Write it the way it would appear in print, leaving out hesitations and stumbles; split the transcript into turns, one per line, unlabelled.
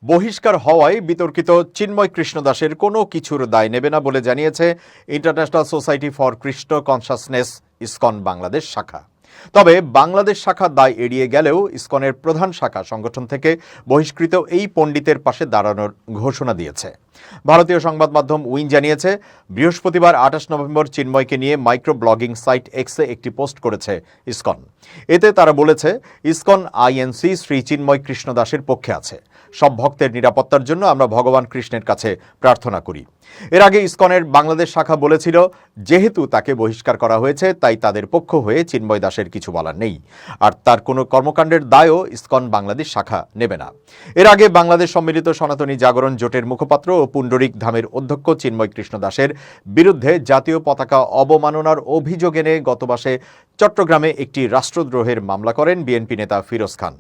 বহিষ্কার হওয়ায় বিতর্কিত চিন্ময় কৃষ্ণ দাসের কোনো কিছুর দায় নেবে না বলে জানিয়েছে international society for Krishna consciousness ISKCON Bangladesh শাখা। তবে বাংলাদেশ শাখা দায় এড়িয়ে গেলেও ইসকনের প্রধান শাখা সংগঠন থেকে বহিষ্কৃত এই পণ্ডিতের পাশে দাঁড়ানোর ঘোষণা দিয়েছে। ভারতীয় সংবাদ মাধ্যম উইন জানিয়েছে, বৃহস্পতিবার 28 নভেম্বর চিন্ময়কে নিয়ে মাইক্রো ব্লগিং সাইট এক্সে একটি পোস্ট করেছে ইসকন। এতে তারা বলেছে, ইসকন আইএনসি শ্রী চিন্ময় কৃষ্ণ দাসের পক্ষে আছে। সব ভক্তের নিরাপত্তার জন্য আমরা ভগবান কৃষ্ণের কাছে প্রার্থনা করি। এর আগে ইসকনের বাংলাদেশ শাখা বলেছিল, যেহেতু তাকে বহিষ্কার করা হয়েছে তাই তাদের পক্ষ হয়ে চিন্ময় দাসের কিছু বলার নেই, আর তার কোনো কর্মকাণ্ডের দায়ও ইসকন বাংলাদেশ শাখা নেবে না। এর আগে বাংলাদেশ সম্মিলিত সনাতনী জাগরণ জোটের মুখপাত্র ও পুণ্ডরিক ধামের অধ্যক্ষ চিন্ময় কৃষ্ণ দাসের বিরুদ্ধে জাতীয় পতাকা অবমাননার অভিযোগ এনে গত মাসে চট্টগ্রামে একটি রাষ্ট্রদ্রোহের মামলা করেন বিএনপি নেতা ফিরোজ খান।